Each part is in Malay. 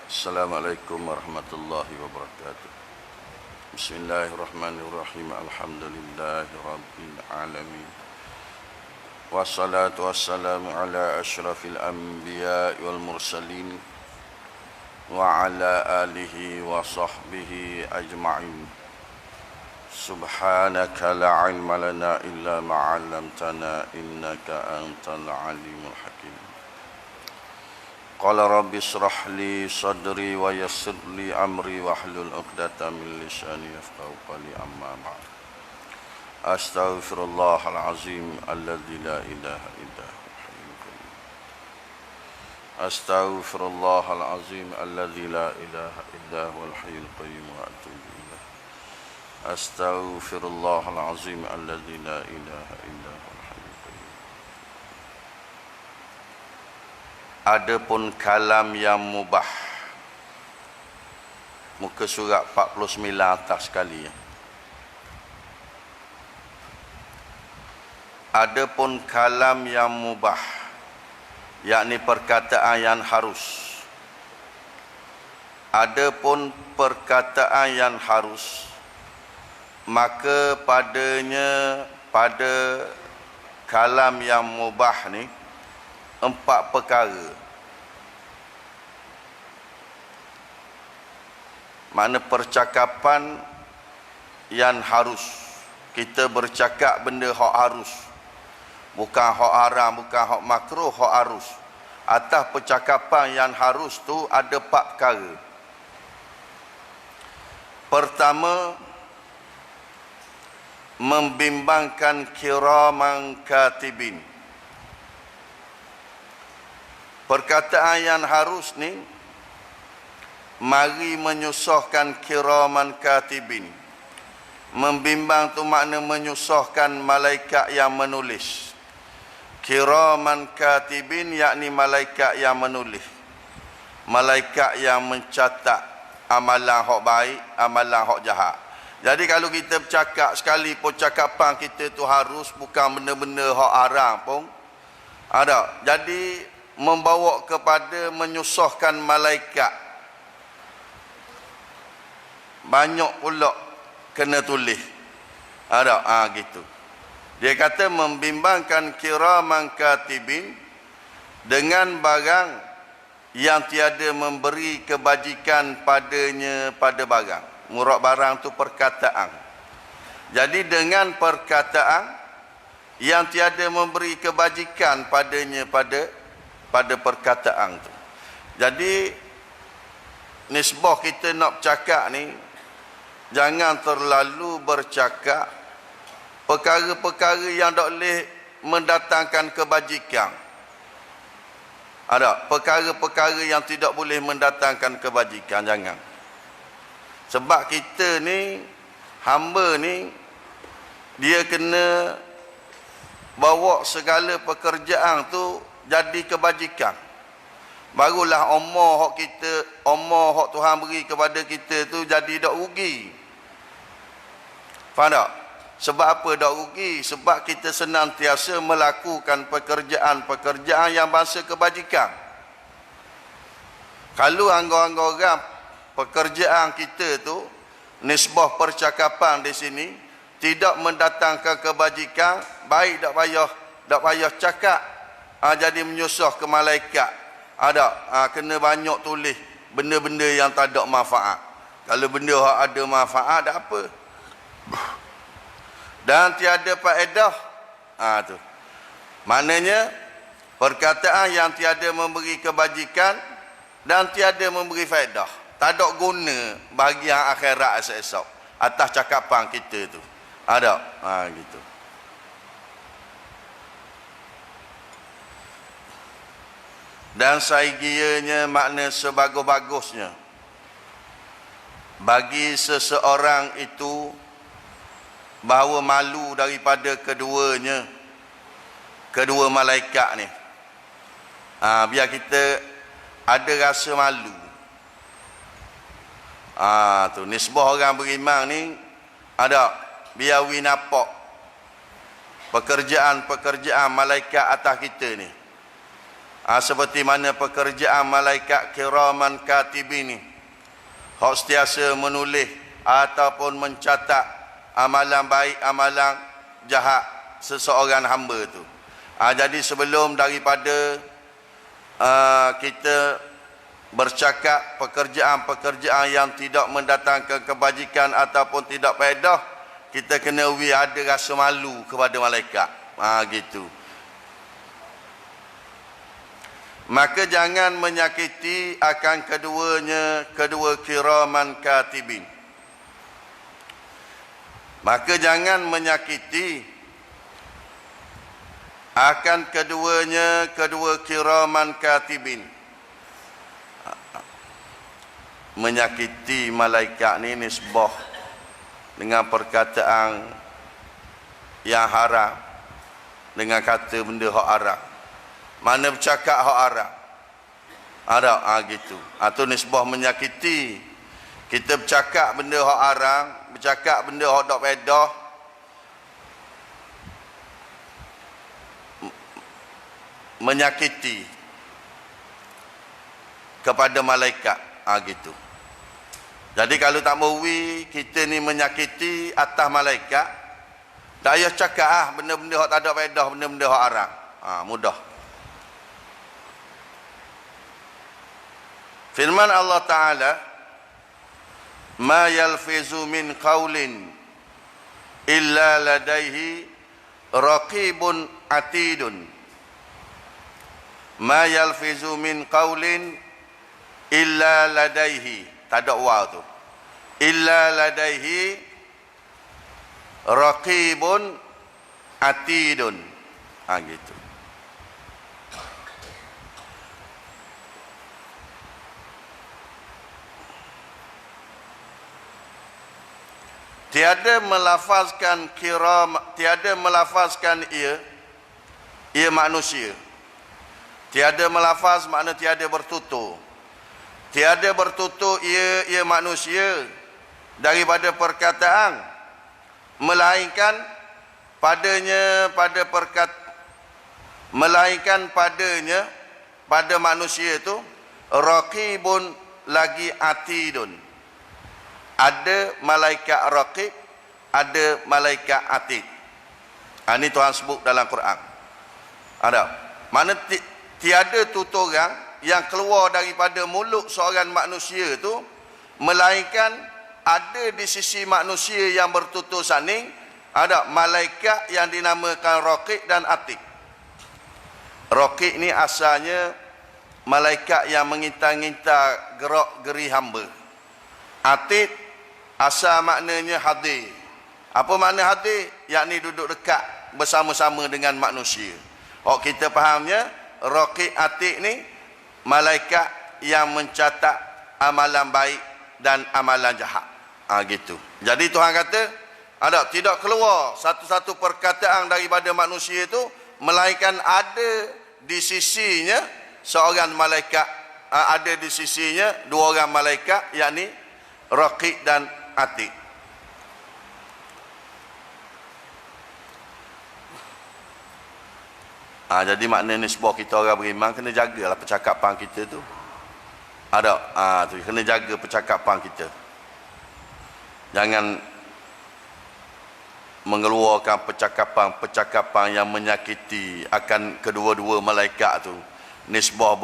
Assalamualaikum warahmatullahi wabarakatuh. Bismillahirrahmanirrahim. Alhamdulillahi rabbil alamin. Wassalatu wassalamu ala asyrafil anbiya wal mursalin wa ala alihi wa sahbihi ajma'in. Subhanaka la ilma lana illa ma 'allamtana innaka antal alimul hakim. Qala rabbi shrah li sadri wa yassir li amri wahlul 'uqdatam min lisani yafqahu qawli amma ba'd. Astaghfirullahal azim alladzi la ilaha illa huwal hayyul qayyum. Astaghfirullahal azim alladzi la ilaha illa huwal hayyul qayyum wa atubu ilaih. Astaghfirullahal azim alladzi la ilaha illa huwal. Adapun kalam yang mubah, muka surat 49 atas sekali ya. Adapun kalam yang mubah, yakni perkataan yang harus. Adapun perkataan yang harus, maka pada kalam yang mubah ni 4 perkara. Makna percakapan yang harus. Kita bercakap benda hak harus. Bukan hak haram, bukan hak makruh, hak harus. Atas percakapan yang harus tu ada 4 perkara. Pertama, membimbangkan kiraman katibin. Perkataan yang harus ni mari menyusahkan kiraman katibin. Membimbang tu makna menyusahkan malaikat yang menulis. Kiraman katibin yakni malaikat yang menulis. Malaikat yang mencatat amalan hak baik, amalan hak jahat. Jadi kalau kita bercakap sekali pun cakapan kita tu harus, bukan benda-benda hak haram pun ada. Jadi membawa kepada menyusahkan malaikat. Banyak pula kena tulis. Ada gitu. Dia kata membimbangkan kiraman katibin dengan barang yang tiada memberi kebajikan padanya pada barang. Murad barang tu perkataan. Jadi dengan perkataan yang tiada memberi kebajikan padanya pada perkataan tu. Jadi nisbah kita nak bercakap ni, jangan terlalu bercakap perkara-perkara yang tak boleh mendatangkan kebajikan. Ada perkara-perkara yang tidak boleh mendatangkan kebajikan, jangan. Sebab kita ni, hamba ni, dia kena bawa segala pekerjaan tu jadi kebajikan. Barulah umur hak Tuhan beri kepada kita tu jadi tak rugi. Faham tak? Sebab apa tak rugi? Sebab kita senantiasa melakukan pekerjaan-pekerjaan yang bangsa kebajikan. Kalau anggar-anggar pekerjaan kita tu, nisbah percakapan di sini tidak mendatangkan kebajikan, baik tak payah cakap. Jadi menyusah ke malaikat. Kena banyak tulis benda-benda yang tak ada manfaat. Kalau benda yang ada manfaat, tak apa. Dan tiada faedah. Tu. Maknanya, perkataan yang tiada memberi kebajikan dan tiada memberi faedah. Tak ada guna bagi yang akhirat esok atas cakapan kita tu. Ada. Gitu. Dan saigianya makna sebagus-bagusnya bagi seseorang itu bahawa malu daripada kedua malaikat ni. Biar kita ada rasa malu. Tu nisbah orang beriman ni ada, biar we nampak pekerjaan-pekerjaan malaikat atas kita ni. Seperti mana pekerjaan malaikat kiraman katibin ni, hak sentiasa menulis ataupun mencatat amalan baik, amalan jahat seseorang hamba tu. Jadi sebelum daripada kita bercakap pekerjaan-pekerjaan yang tidak mendatangkan kebajikan ataupun tidak faedah, kita kena ada rasa malu kepada malaikat. Gitu. Maka jangan menyakiti akan kedua kiraman katibin. Maka jangan menyakiti akan kedua kiraman katibin. Menyakiti malaikat ni nisbah dengan perkataan yang haram, dengan kata benda hak haram. Mana bercakap hak haram? Ada gitu. Atau nisbah menyakiti. Kita bercakap benda hak haram, bercakap benda hak tak faedah, menyakiti kepada malaikat. Gitu. Jadi kalau tak mau kita ni menyakiti atas malaikat, tak payah cakap benda-benda hak tak ada faedah, benda-benda hak haram. Mudah. Firman Allah Ta'ala, ma yalfizu min qawlin illa ladaihi raqibun atidun. Ma yalfizu min qawlin illa ladaihi, tak ada waw tu, illa ladaihi raqibun atidun. Gitu. Tiada melafazkan kiram, tiada melafazkan ia manusia. Tiada melafaz makna tiada bertutur. Tiada bertutur ia manusia daripada perkataan, melainkan padanya pada manusia itu raqibun lagi atidun. Ada malaikat raqib, ada malaikat atid. Ini Tuhan sebut dalam Quran. Ada. Mana tiada tuturan yang keluar daripada mulut seorang manusia itu, melainkan ada di sisi manusia yang bertutur saning, ada malaikat yang dinamakan raqib dan atid. Raqib ni asalnya malaikat yang mengintai-ngintai gerak-geri hamba. Atid asal maknanya hadir. Apa makna hadir? Yakni duduk dekat bersama-sama dengan manusia. Kita fahamnya raqib atid ni malaikat yang mencatat amalan baik dan amalan jahat. Gitu. Jadi Tuhan kata, tidak keluar satu-satu perkataan daripada manusia itu, melainkan ada di sisinya seorang malaikat, ada di sisinya dua orang malaikat, yakni raqib dan atid. Jadi maknanya sebuah kita orang beriman kena jagalah percakapan kita tu. Tu kena jaga percakapan kita. Jangan mengeluarkan percakapan yang menyakiti akan kedua-dua malaikat tu. Nisbah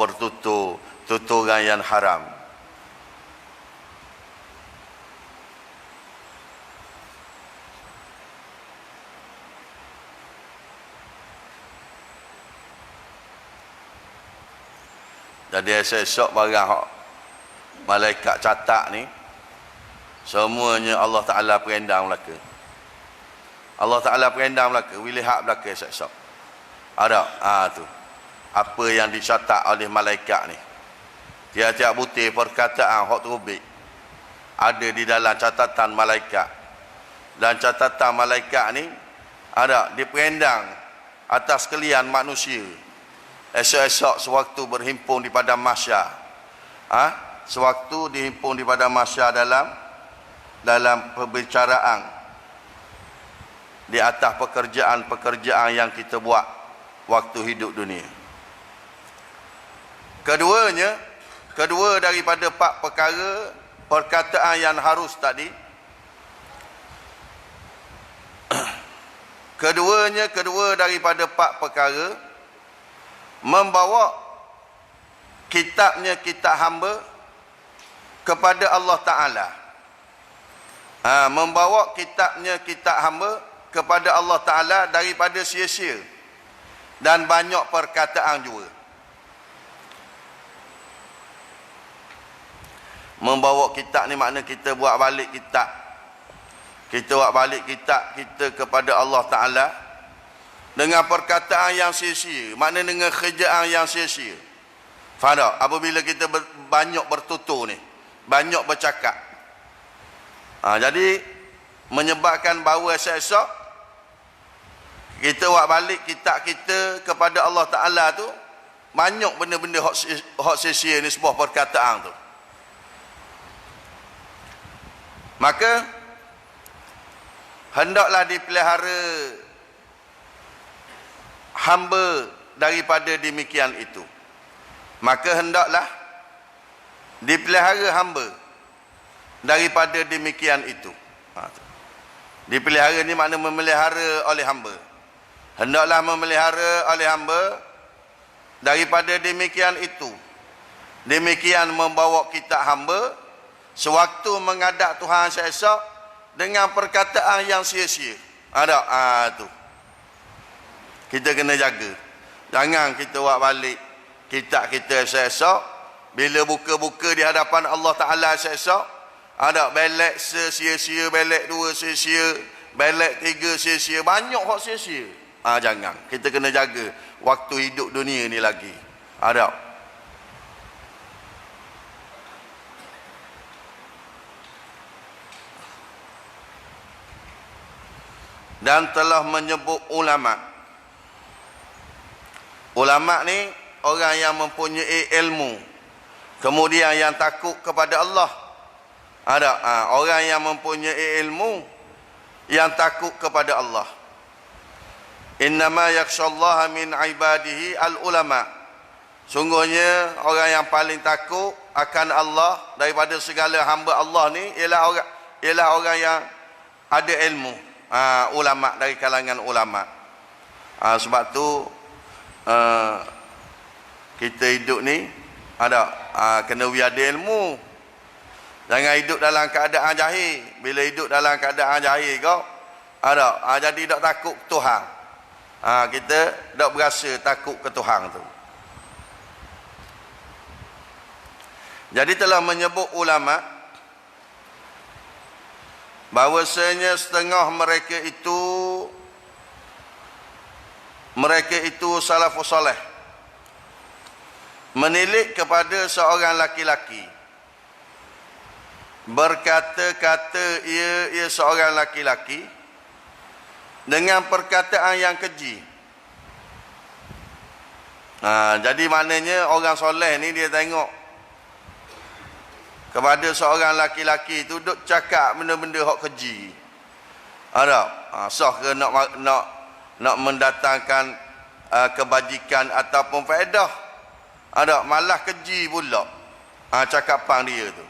tuturan yang haram. Jadi esok barang malaikat catat ni, semuanya Allah Ta'ala perendam belaka. Allah Ta'ala perendam belaka, lihat belaka esok. Tu. Apa yang dicatat oleh malaikat ni. Tiap-tiap butir perkataan hak terubik ada di dalam catatan malaikat. Dan catatan malaikat ni diperendam atas sekalian manusia. Esok-esok sewaktu berhimpun di padang mahsyar, sewaktu dihimpun di padang mahsyar dalam perbicaraan di atas pekerjaan-pekerjaan yang kita buat waktu hidup dunia. Kedua daripada 4 perkara perkataan yang harus tadi. Kedua daripada 4 perkara membawa kitab hamba kepada Allah Ta'ala. Membawa kitab hamba kepada Allah Ta'ala daripada sia-sia dan banyak perkataan juga. Membawa kitab ni makna kita buat balik kitab. Kita buat balik kitab kita kepada Allah Ta'ala dengan perkataan yang sia-sia, makna dengan kerjaan yang sia-sia. Faham tak? Apabila kita banyak bertutur ni, banyak bercakap, jadi menyebabkan bahawa esok-esok kita buat balik kitab kita kepada Allah Ta'ala tu, banyak benda-benda hak sia-sia ni, sebuah perkataan tu. Maka hendaklah dipelihara hamba daripada demikian itu. Maka hendaklah dipelihara hamba daripada demikian itu. Dipelihara ni makna memelihara oleh hamba. Hendaklah memelihara oleh hamba daripada demikian itu. Demikian membawa kita hamba sewaktu menghadap Tuhan esok dengan perkataan yang sia-sia. Ada tu. Kita kena jaga. Jangan kita buat balik kitab kita esok, bila buka-buka di hadapan Allah Ta'ala esok, ada belek sia-sia, belek 2 sia-sia, belek 3 sia-sia, banyak hak sia-sia. Jangan. Kita kena jaga waktu hidup dunia ni lagi. Ada. Dan telah menyebut ulama. Ulama ni orang yang mempunyai ilmu, kemudian yang takut kepada Allah. Ada orang yang mempunyai ilmu, yang takut kepada Allah. Innama yakhshallaha min ibadihi al-ulama. Sungguhnya orang yang paling takut akan Allah daripada segala hamba Allah ni ialah orang yang ada ilmu. Ulama, dari kalangan ulama. Sebab tu kita hidup ni kena ada ilmu. Jangan hidup dalam keadaan jahil. Bila hidup dalam keadaan jahil kau jadi tak takut Tuhan. Kita tak berasa takut ke Tuhan tu. Jadi telah menyebut ulama bahawasanya setengah mereka itu salafus saleh, menilik kepada seorang laki-laki, berkata-kata ia seorang laki-laki dengan perkataan yang keji. Jadi maknanya orang soleh ni dia tengok kepada seorang laki-laki itu duk cakap benda-benda hak keji. Sah ke nak mendatangkan kebajikan ataupun faedah. Malah keji pula cakapan dia tu.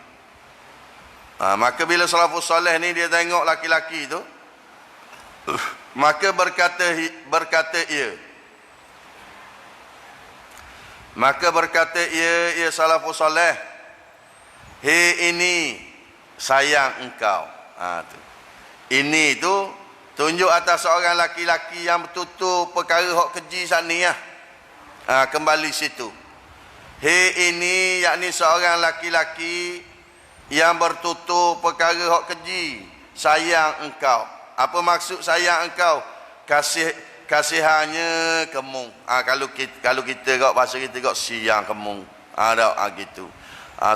Maka bila salafus soleh ni dia tengok laki-laki tu, maka berkata ia salafus soleh, hei ini sayang engkau. Ini tu tunjuk atas seorang laki-laki yang bertutur perkara hak keji sana. Kembali situ. Hei ini yakni seorang laki-laki yang bertutur perkara hak keji, sayang engkau. Apa maksud sayang engkau? Kasihannya kemung. Kalau kita kau bahasa kita kau siang kemung. Gitu.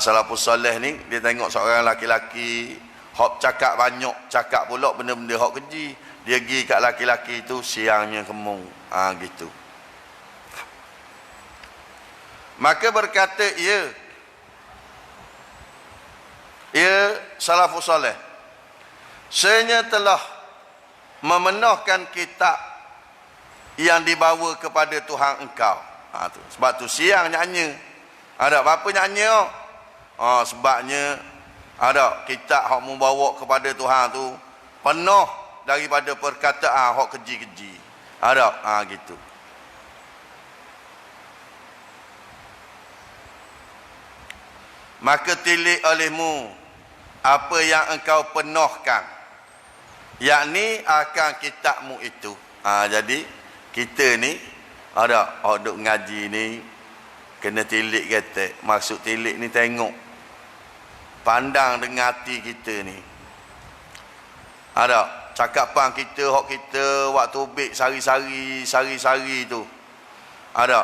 Salafus saleh ni dia tengok seorang laki-laki hok cakap banyak, cakap pula benda-benda hok keji, dia pergi kat laki-laki itu siangnya kemung. Gitu. Maka berkata ia salafus saleh, sebenarnya telah memenuhkan kitab yang dibawa kepada Tuhan engkau. Sebab tu siang nyanyi. Ada apa nyanyi? Sebabnya ada kitab hak membawa kepada Tuhan tu penuh daripada perkataan hak keji-keji. Ada gitu. Maka tilik olehmu apa yang engkau penuhkan, yakni akan kitabmu itu. Jadi kita ni ada duk ngaji ni kena tilik kata. Maksud tilik ni tengok, pandang dengan hati kita ni. Ada cakapan kita, hak kita waktu ubik sari-sari tu. Ada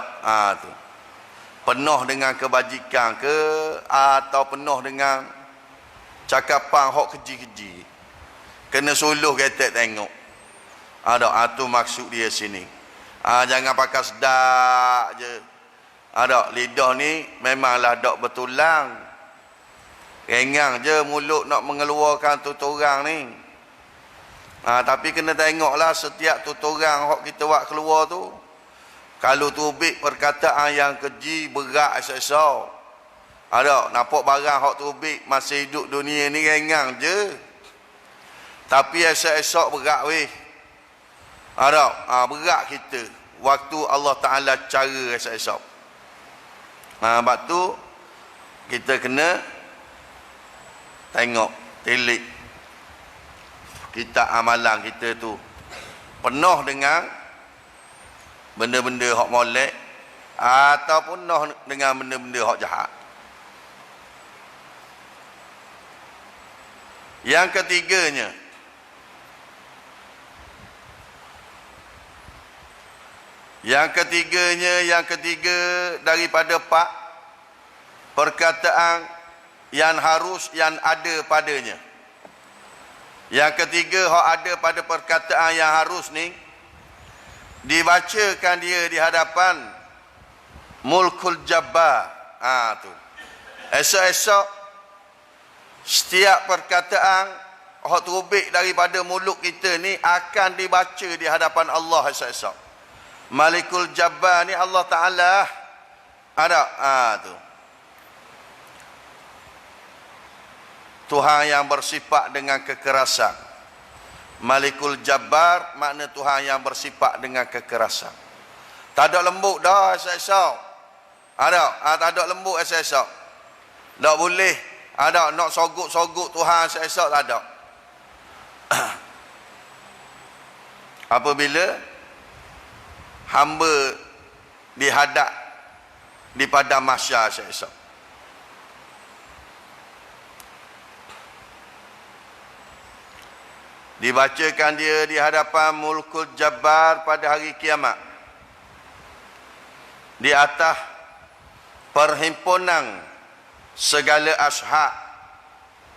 tu. Penuh dengan kebajikan ke atau penuh dengan cakapan hak keji-keji. Kena suluh kata tengok. Ada tu maksud dia sini. Jangan pakai sedak je. Ada lidah ni memanglah dak betulang. Rengang je mulut nak mengeluarkan tuturang ni. Tapi kena tengoklah setiap tuturang hak kita buat keluar tu. Kalau tubik perkataan yang keji berat esok-esok. Ada nampak barang hak tubik masih hidup dunia ni rengang je. Tapi esok-esok berat weh. Ada berat kita waktu Allah Taala cara esok-esok. Sebab tu kita kena tengok tilik kita amalan kita tu penuh dengan benda-benda hak molek ataupun penuh dengan benda-benda hak jahat. Yang ketiganya, yang ketiga daripada perkataan yang harus yang ada padanya. Yang ketiga hak ada pada perkataan yang harus ni dibacakan dia di hadapan Mulkul Jabbar. Tu. Esok-esok setiap perkataan hak terubik daripada mulut kita ni akan dibaca di hadapan Allah esok-esok. Malikul Jabbar ni Allah Taala ada tu. Tuhan yang bersifat dengan kekerasan. Malikul Jabbar makna Tuhan yang bersifat dengan kekerasan. Tak ada lembut dah esok-esok. Ada tak ada lembut esok-esok. Tak boleh ada nak sogok-sogok Tuhan esok-esok, tak ada. Apabila hamba dihadap di padang mahsyar esok. Dibacakan dia di hadapan Mulkul Jabbar pada hari kiamat. Di atas perhimpunan segala ashab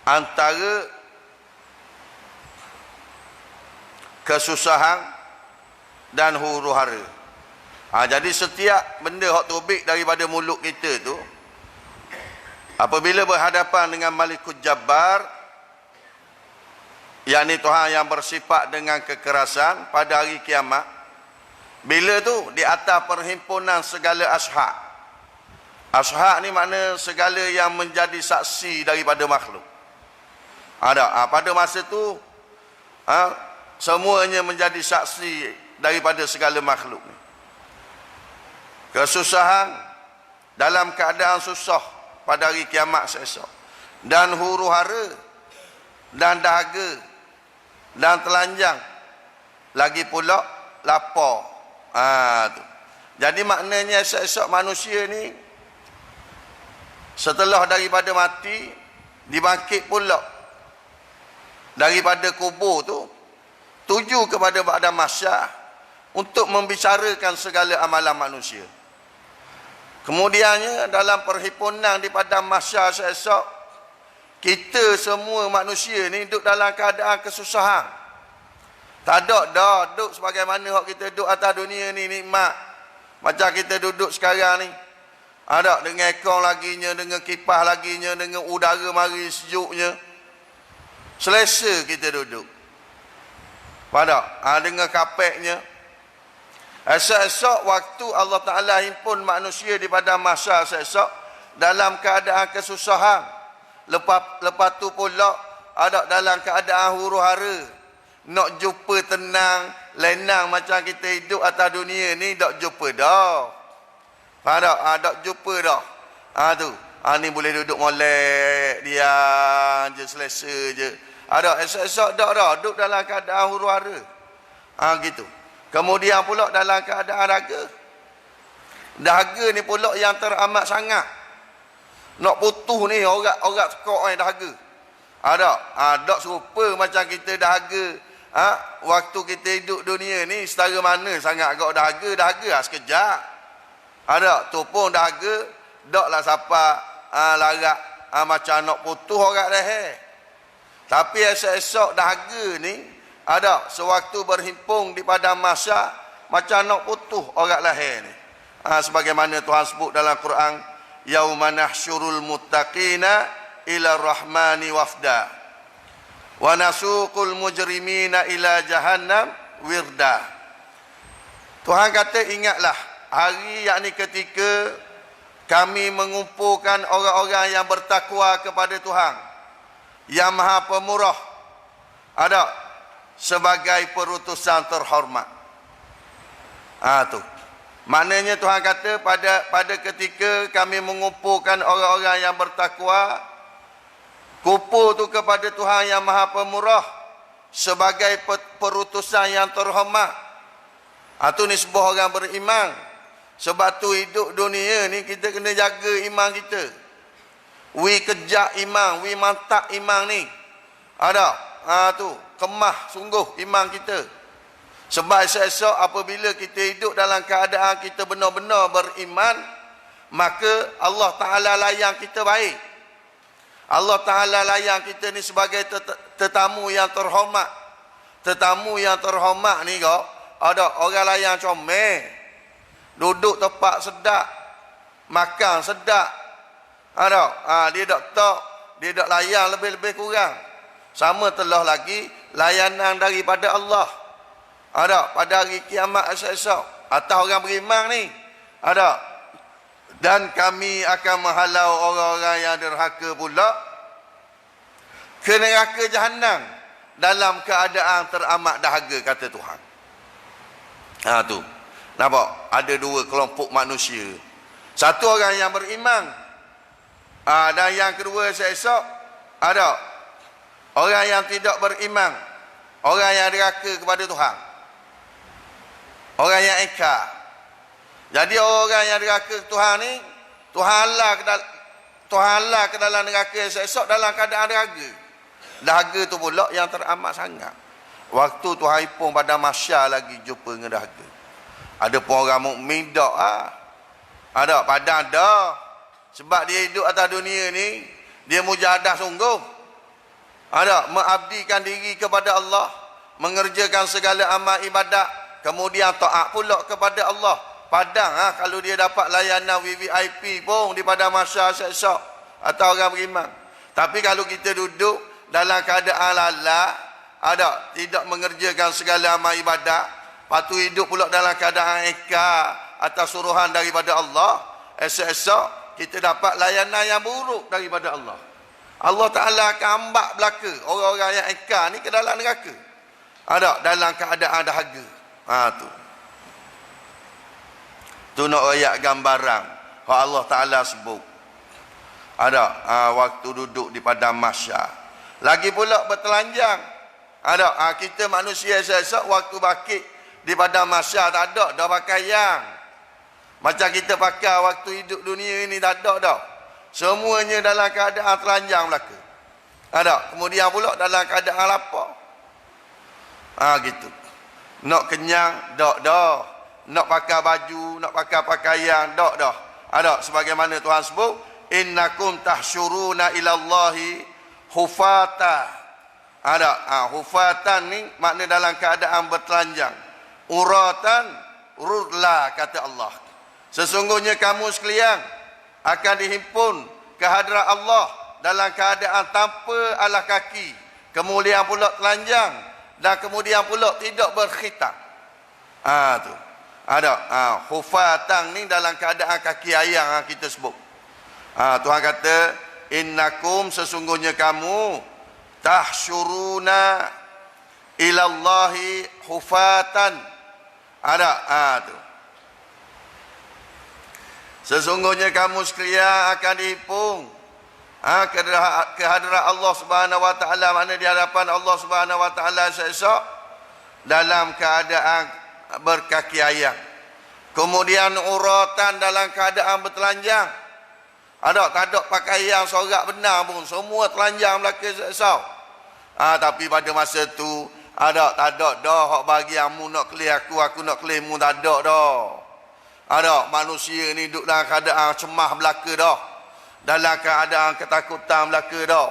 antara kesusahan dan huru-hara. Jadi setiap benda hak tubik daripada mulut kita tu apabila berhadapan dengan Malikul Jabbar, yakni Tuhan yang bersifat dengan kekerasan pada hari kiamat, bila tu di atas perhimpunan segala ashab. Ashab ni makna segala yang menjadi saksi daripada makhluk. Pada masa tu semuanya menjadi saksi daripada segala makhluk ni. Kesusahan dalam keadaan susah pada hari kiamat esok, dan huru-hara dan dahaga dan telanjang, lagi pula lapar. Tu. Jadi maknanya esok-esok manusia ni setelah daripada mati dibangkit pula daripada kubur tu, tuju kepada padang mahsyar untuk membicarakan segala amalan manusia. Kemudiannya dalam perhimpunan di padang mahsyar esok, kita semua manusia ni duduk dalam keadaan kesusahan. Tak ada dah duduk sebagaimana hak kita duduk atas dunia ni nikmat. Macam kita duduk sekarang ni. Ada dengan aircon laginya, dengan kipas laginya, dengan udara mari sejuknya. Selesa kita duduk. Pada dengan kapeknya. Esok-esok waktu Allah Ta'ala himpun manusia di padang mahsyar esok, dalam keadaan kesusahan. Lepas tu pula ada dalam keadaan huru-hara. Nak jumpa tenang, lenang macam kita hidup atas dunia ni, tak jumpa dah. Faham tak? Tak jumpa dah. Tu. Ni boleh duduk molek, diam je, selesa je. Esok-esok tak dah. Duduk dalam keadaan huru-hara. Gitu. Kemudian pula dalam keadaan dahaga. Dahaga ni pula yang teramat sangat. Nak putus ni orang sekok ni dahaga. Tak serupa macam kita dahaga. Waktu kita hidup dunia ni setara mana sangat agak dahaga sekejap. Tu pun dahaga taklah siapa larat macam nak putus orang leher. Tapi esok-esok dahaga ni sewaktu berhimpun di padang mahsyar macam nak putus orang leher ni. Sebagaimana Tuhan sebut dalam Quran, yauma nahsyurul muttaqina ila rahmani wafda wa nasuqul mujrimina ila jahannam wirda. Tuhan kata, ingatlah hari yakni ketika kami mengumpulkan orang-orang yang bertakwa kepada Tuhan yang Maha Pemurah sebagai perutusan terhormat. Tu maknanya Tuhan kata pada ketika kami mengumpulkan orang-orang yang bertakwa, kumpul tu kepada Tuhan yang Maha Pemurah sebagai perutusan yang terhormat. Tu nisbah orang beriman. Sebab tu hidup dunia ni kita kena jaga iman kita. Wi kejak iman, wi mantap iman ni. Tu kemah sungguh iman kita. Sebab esok-esok apabila kita hidup dalam keadaan kita benar-benar beriman, maka Allah Ta'ala layan kita baik. Allah Ta'ala layan kita ni sebagai tetamu yang terhormat. Tetamu yang terhormat ni kok, orang layan comel, duduk tempat sedap, makan sedap. Dia tak layan lebih-lebih kurang. Sama telah lagi layanan daripada Allah. Pada hari kiamat esok-esok atas orang beriman ni. Dan kami akan menghalau orang-orang yang derhaka pula ke neraka Jahannam dalam keadaan teramat dahaga, kata Tuhan. Tu. Nampak? Ada dua kelompok manusia. Satu orang yang beriman. Dan yang kedua esok orang yang tidak beriman. Orang yang derhaka kepada Tuhan. Orang yang ingkar. Jadi orang yang derhaka Tuhan ni, Tuhan Allah ke dalam neraka esok dalam keadaan dahaga. Dahaga tu pula yang teramat sangat. Waktu Tuhan ipung pada mahsyar lagi jumpa dengan dahaga. Ada pun orang mukmin dak padang dah. Sebab dia hidup atas dunia ni, dia mujahadah sungguh. Mengabdikan diri kepada Allah, mengerjakan segala amal ibadat. Kemudian taat pula kepada Allah. Padang kalau dia dapat layanan VVIP pun di pada masa esok atau orang beriman. Tapi kalau kita duduk dalam keadaan lalak, tidak mengerjakan segala amal ibadat, patu hidup pula dalam keadaan ingkar atas suruhan daripada Allah, esok-esok kita dapat layanan yang buruk daripada Allah. Allah Ta'ala akan ambak belaka orang-orang yang ingkar ni ke dalam neraka. Dalam keadaan dahaga. Tu nak ayat gambaran Allah Ta'ala sebut. Waktu duduk di padang mahsyar. Lagi pula bertelanjang. Kita manusia esok waktu bakit di padang mahsyar tak ada dah pakaian. Macam kita pakai waktu hidup dunia ini tak ada dah. Semuanya dalam keadaan telanjang belaka. Kemudian pula dalam keadaan lapar. Gitu. Nak kenyang, tak dah. Nak pakai baju, nak pakai pakaian, tak dah. Sebagaimana Tuhan sebut, innakum tahsyuruna ilallahi hufata. Hufatan ni makna dalam keadaan bertelanjang. Uratan, rudla, kata Allah. Sesungguhnya kamu sekalian akan dihimpun ke hadrat Allah dalam keadaan tanpa alas kaki. Kemudian pula telanjang. Dan kemudian pula tidak berkhitan. Hufatan ni dalam keadaan kaki ayam kita sebut. Tuhan kata, innakum sesungguhnya kamu tahsyuruna ilallahi hufatan. Ada tu. Sesungguhnya kamu sekalian akan dihipung ke hadirat Allah Subhanahu wa taala, mana di hadapan Allah Subhanahu wa taala esok dalam keadaan berkaki ayam. Kemudian uratan dalam keadaan bertelanjang. Tak ada pakaian sorak benar pun, semua telanjang belaka esok. Tapi pada masa tu tak ada dah hak bagi amu nak kelih aku nak kelih mu, tak ada dah. Manusia ni duduk dalam keadaan cemah belaka dah, dalam keadaan ketakutan belaka dah.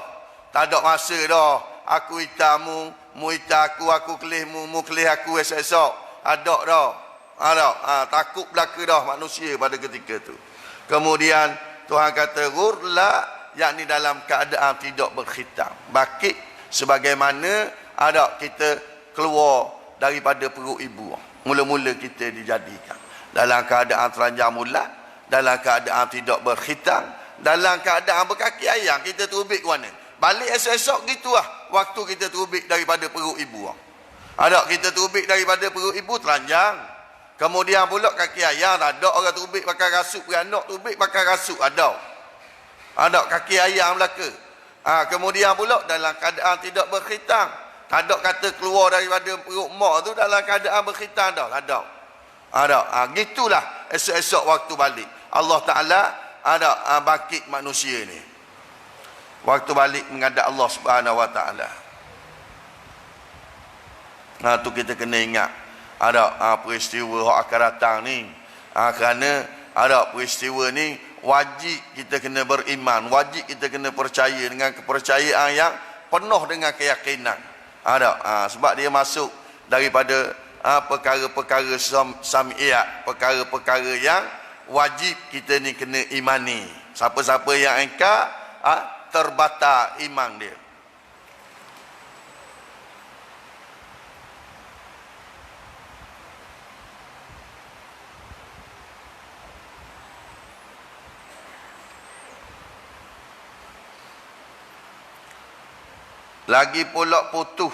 Tak ada masa dah aku itamu, mu ita aku kelih mu kelih aku esok. Ada dah. Takut belaka dah manusia pada ketika tu. Kemudian Tuhan kata ghurla, yakni dalam keadaan tidak berkhitam. Bakit sebagaimana kita keluar daripada perut ibu. Mula-mula kita dijadikan dalam keadaan telanjang mula, dalam keadaan tidak berkhitam, dalam keadaan berkaki ayam. Kita terubik ke mana? Balik esok-esok gitulah waktu kita terubik daripada perut ibu. Kita terubik daripada perut ibu telanjang. Kemudian pula kaki ayam, tak ada orang terubik pakai rasuk, beranak terubik pakai rasuk. Ada kaki ayam belaka. Kemudian pula dalam keadaan tidak berkhitam. Tak ada kata keluar daripada perut mak tu dalam keadaan berkhitam dah. Tak ada. Gitulah esok-esok waktu balik. Allah Ta'ala bangkit manusia ni. Waktu balik menghadap Allah Subhanahu wa Ta'ala. Tu kita kena ingat. Peristiwa yang akan datang ni. Kerana peristiwa ni wajib kita kena beriman, wajib kita kena percaya dengan kepercayaan yang penuh dengan keyakinan. Sebab dia masuk daripada perkara-perkara sam'iyat, perkara-perkara yang wajib kita ni kena imani. Siapa-siapa yang engkar terbatal iman dia. Lagi pula putus.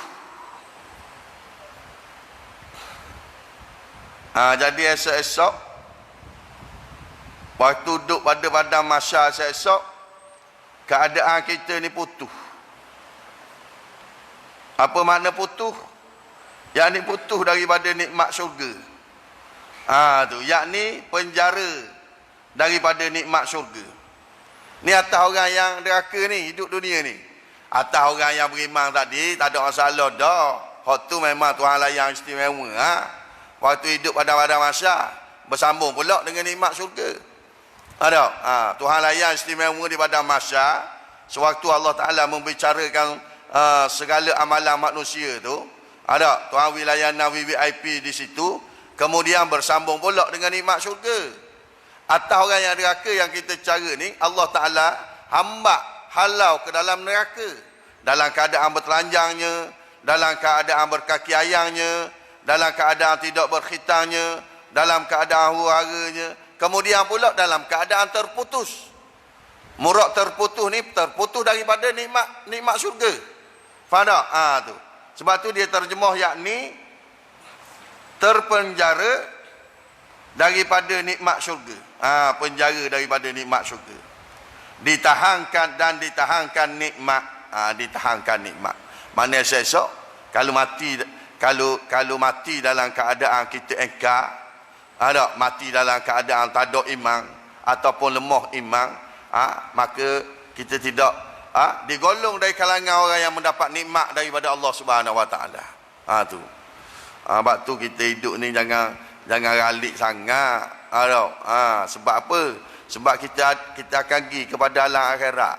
Jadi esok-esok waktu duduk pada padang mahsyar esok, keadaan kita ni putus. Apa makna putus? Yakni putus daripada nikmat syurga. Yakni penjara daripada nikmat syurga. Ni atas orang yang deraka ni, hidup dunia ni. Atas orang yang beriman tadi tak ada masalah dah. Hak tu memang Tuhan layan istimewa. Waktu hidup pada padang mahsyar bersambung pula dengan nikmat syurga. Tuhan layan istimewa di padang mahsyar. Sewaktu Allah Ta'ala membicarakan segala amalan manusia tu, Tuhan wilayana VIP di situ. Kemudian bersambung pula dengan nikmat syurga. Atas orang yang deraka yang kita cara ni, Allah Ta'ala hamba halau ke dalam neraka, dalam keadaan bertelanjangnya, dalam keadaan berkaki ayamnya, dalam keadaan tidak berkhitamnya, dalam keadaan huru-haranya, kemudian pula dalam keadaan terputus. Murak terputus ni terputus daripada nikmat syurga. Faham tak? Tu. Sebab tu dia terjemah yakni terpenjara daripada nikmat syurga. Penjara daripada nikmat syurga. Ditahankan nikmat. Ditahankan nikmat. Mana esok kalau mati dalam keadaan kita engkar, mati dalam keadaan tak ada iman ataupun lemah iman, maka kita tidak digolong dari kalangan orang yang mendapat nikmat daripada Allah Subhanahu wa taala. Tu. Sebab tu kita hidup ni jangan ralik sangat. Sebab apa? Sebab kita akan pergi kepada alam akhirat.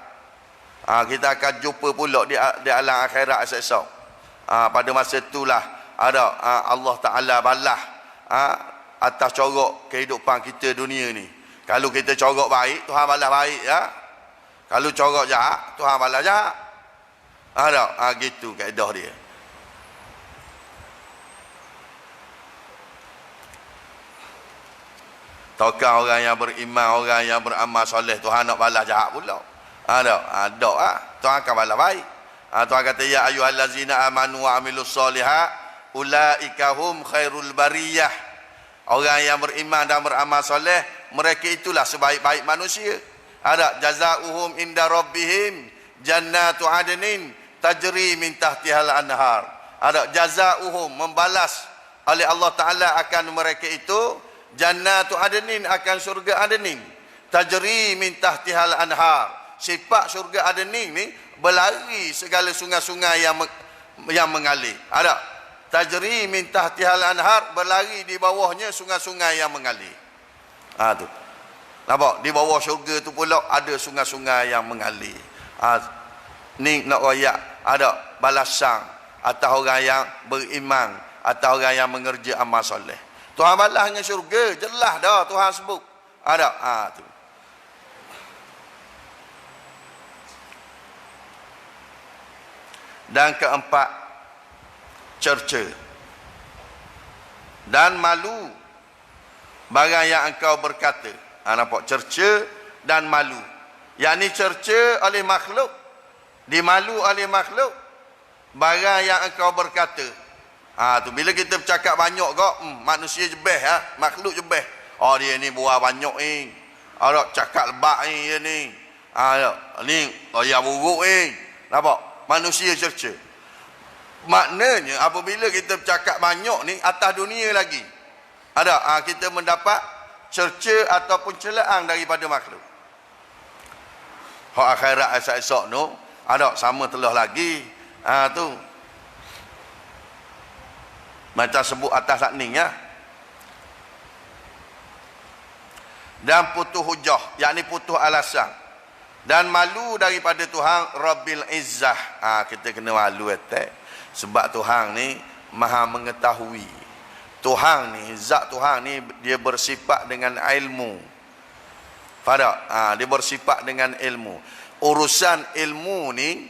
Kita akan jumpa pula di alam akhirat esok. Pada masa itulah Allah Ta'ala balas atas corok kehidupan kita dunia ni. Kalau kita corok baik, Tuhan balas baik ya. Kalau corok jahat, Tuhan balas jahat. Gitu kaedah dia. Takkan orang yang beriman, orang yang beramal soleh Tuhan nak balas jahat pula. Ada Tuhan akan balas baik. Tuhan kata ya ayyuhallazina amanu wa amilus solihat ulaika hum khairul bariyah. Orang yang beriman dan beramal soleh, mereka itulah sebaik-baik manusia. Ada jazaohum inda rabbihim jannatu adnin tajri min tahtihal anhar. Ada jazaohum, membalas oleh Allah Taala akan mereka itu jannatu adnin, akan surga adnin, tajri min tahtihal anhar. Sifat surga adnin ni berlari segala sungai-sungai yang mengalir. Ada tajri min tahtihal anhar, berlari di bawahnya sungai-sungai yang mengalir. Tu. Nampak? Di bawah syurga tu pula ada sungai-sungai yang mengalir. Ni nak royak ada balasan atas orang yang beriman, atas orang yang mengerja amal soleh. Tuhan balasnya syurga, jelas dah Tuhan sebut. Ada tu. Dan keempat, cerca dan malu barang yang engkau berkata. Nampak? Cerca dan malu. Yang ni cerca oleh makhluk, dimalu oleh makhluk barang yang engkau berkata. Tu bila kita bercakap banyak kok, manusia jebeh, makhluk jebeh. Dia ni buah banyak ni. Cakap lebak ni, dia ni. Ni ya buruk ni. Nampak? Manusia cerca. Maknanya apabila kita bercakap banyak ni atas dunia lagi, kita mendapat cerca ataupun celaan daripada makhluk. Hak akhirat esok-esok tu sama telah lagi. Tu macam sebut atas saat ni ya. Dan putus hujah, yakni putus alasan. Dan malu daripada Tuhan Rabbil Izzah. Kita kena malu sebab Tuhan ni maha mengetahui. Tuhan ni, zat Tuhan ni dia bersifat dengan ilmu. Dia bersifat dengan ilmu. Urusan ilmu ni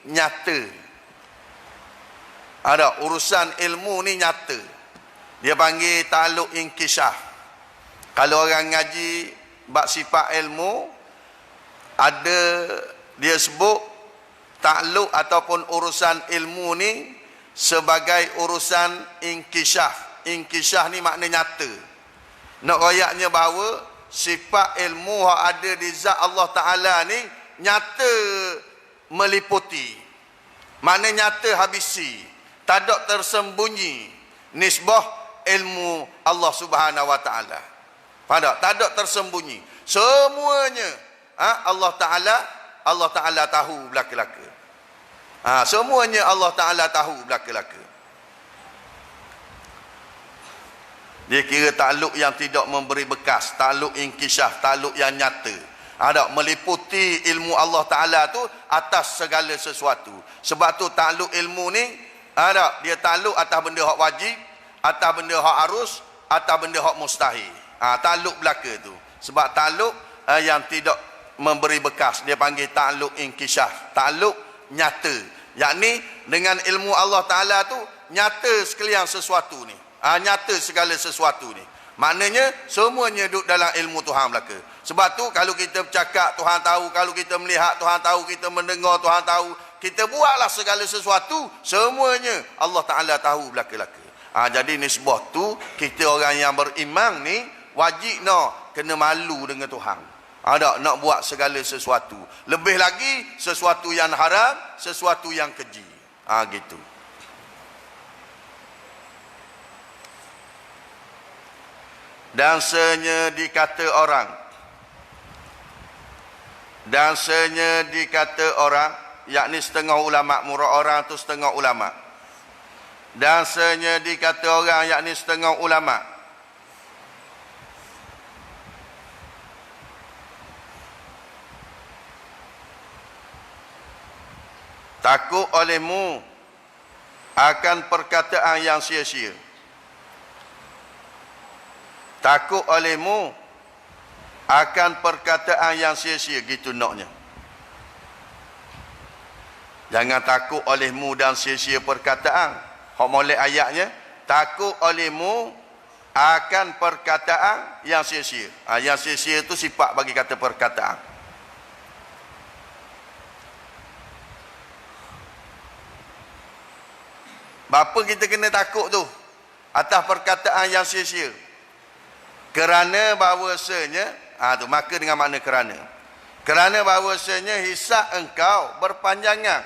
nyata. Urusan ilmu ni nyata. Dia panggil ta'alluq inkishaf. Kalau orang ngaji bab sifat ilmu, ada dia sebut ta'alluq ataupun urusan ilmu ni sebagai urusan inkishaf. Inkishaf ni makna nyata. Nak royaknya bahawa sifat ilmu yang ada di zat Allah Ta'ala ni nyata meliputi. Makna nyata habisi. Tak ada tersembunyi nisbah ilmu Allah Subhanahu Wa Ta'ala. Tak ada tersembunyi. Semuanya Allah Ta'ala tahu belaka-belaka. Semuanya Allah Ta'ala tahu belaka-belaka. Dia kira takluk yang tidak memberi bekas, takluk inkishaf, takluk yang nyata. Meliputi ilmu Allah Ta'ala tu atas segala sesuatu. Sebab tu takluk ilmu ni dia takluk atas benda hak wajib, atas benda hak harus, atas benda hak mustahil. Takluk belaka tu. Sebab takluk yang tidak memberi bekas, dia panggil takluk inkishaf, takluk nyata. Yakni dengan ilmu Allah Ta'ala tu nyata sekalian sesuatu ni. Nyata segala sesuatu ni. Maknanya semuanya duduk dalam ilmu Tuhan belaka. Sebab tu kalau kita bercakap Tuhan tahu, kalau kita melihat Tuhan tahu, kita mendengar Tuhan tahu, kita buatlah segala sesuatu, semuanya Allah Ta'ala tahu belaka-belaka. Jadi nisbah tu kita orang yang beriman ni wajib kena malu dengan Tuhan. Nak buat segala sesuatu. Lebih lagi sesuatu yang haram, sesuatu yang keji. Gitu. Dan senyap dikata orang, yakni setengah ulama, murah orang tu setengah ulama. Dan senyap dikata orang, yakni setengah ulama. Takut olehmu akan perkataan yang sia-sia. Takut olehmu akan perkataan yang sia-sia. Gitu naknya. Jangan takut olehmu dan sia-sia perkataan. Hak molek ayatnya, takut olehmu akan perkataan yang sia-sia. Yang sia-sia itu sifat bagi kata perkataan. Bapa kita kena takut tu atas perkataan yang sia-sia? Kerana bahawasanya, tu maka dengan makna kerana bahawasanya hisab engkau berpanjangan.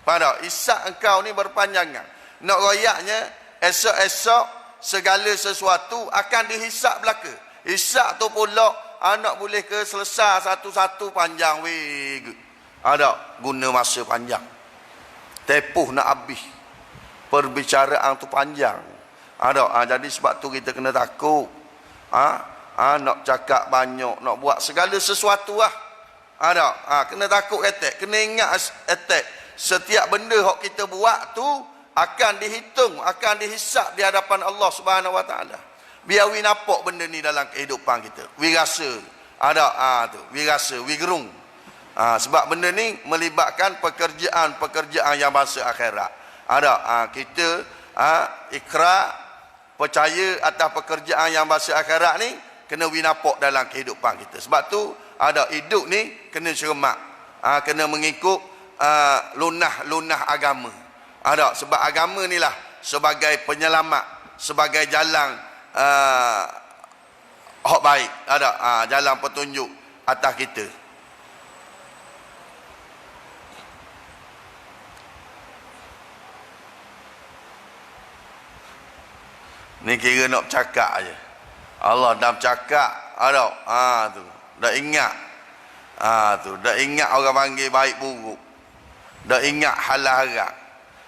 Pada hisab engkau ni berpanjangan. Nak royaknya esok-esok segala sesuatu akan dihisap belaka. Hisap tu pula anak boleh ke selesai satu-satu panjang weh. Ada guna masa panjang. Tepuh nak habis. Perbicaraan tu panjang. Ada jadi sebab tu kita kena takut. Nak cakap banyak, nak buat segala sesuatu lah. Ada kena takut attack, kena ingat attack. Setiap benda hok kita buat tu akan dihitung, akan dihisap di hadapan Allah Subhanahu Wa Taala. Biar we nampak benda ni dalam kehidupan kita. We rasa ada tu, we rasa, we gerung. Sebab benda ni melibatkan pekerjaan yang bangsa akhirat. Ada kita ikrar percaya atas pekerjaan yang bangsa akhirat ni kena we nampak dalam kehidupan kita. Sebab tu ada hidup ni kena cermat. Kena mengikut lunah agama. Ada sebab agama ni lah sebagai penyelamat, sebagai jalan hak baik, ada jalan petunjuk atas kita. Ni kira nak bercakap aje. Allah dah bercakap, ada tu dah ingat. Tu dah ingat orang panggil baik buruk. Dah ingat halal haram.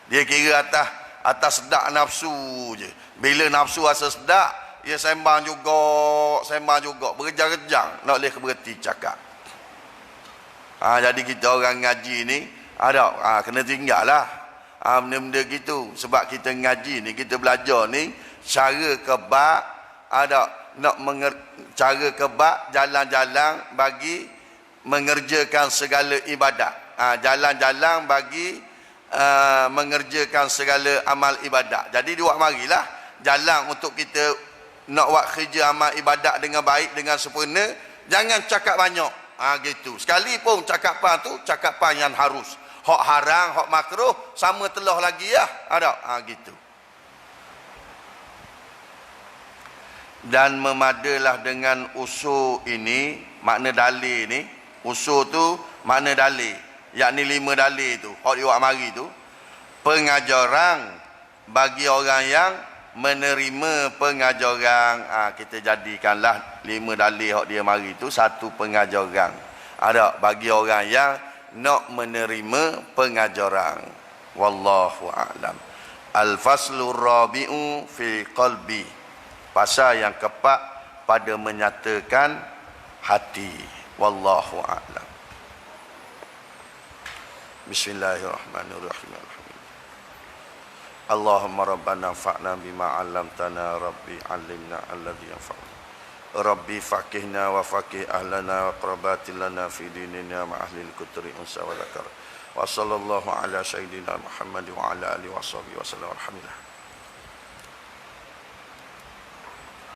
Dia kira atas sedak nafsu je. Bila nafsu rasa sedak, dia sembang juga, berkejang-kejang, nak boleh berhenti cakap. Jadi kita orang ngaji ni kena tinggal lah benda-benda gitu. Sebab kita ngaji ni, kita belajar ni cara kebak, cara kebak jalan-jalan bagi mengerjakan segala ibadat. Jalan-jalan bagi mengerjakan segala amal ibadat. Jadi dia buat marilah jalan untuk kita nak buat kerja amal ibadat dengan baik, dengan sempurna. Jangan cakap banyak. Gitu. Sekalipun cakapan tu cakapan yang harus. Hak haram, hak makruh sama telah lagi ya. Ada gitu. Dan memadalah dengan usul ini, makna dalil ni. Usul tu makna dalil. Yakni 5 dalil tu, hak dia buat mari tu, pengajaran bagi orang yang menerima pengajaran. Kita jadikanlah 5 dalil hak dia mari tu satu pengajaran. Ada bagi orang yang nak menerima pengajaran. Wallahu a'lam. Al-faslur rabi'u fi qalbi. Pasal yang keempat pada menyatakan hati. Wallahu a'lam. Bismillahirrahmanirrahim. Allahumma rabbana fa'na bima 'allamtana rabbi 'allimna alladhi yanfa'una. Rabbi faqihna wa faqih ahlana wa qarabatil lana fi dinina ma ahli al-kutri unsa wa dzakar. Wa sallallahu ala sayyidina Muhammad wa ala alihi wa sahbihi wa sallam. Alhamdulillah.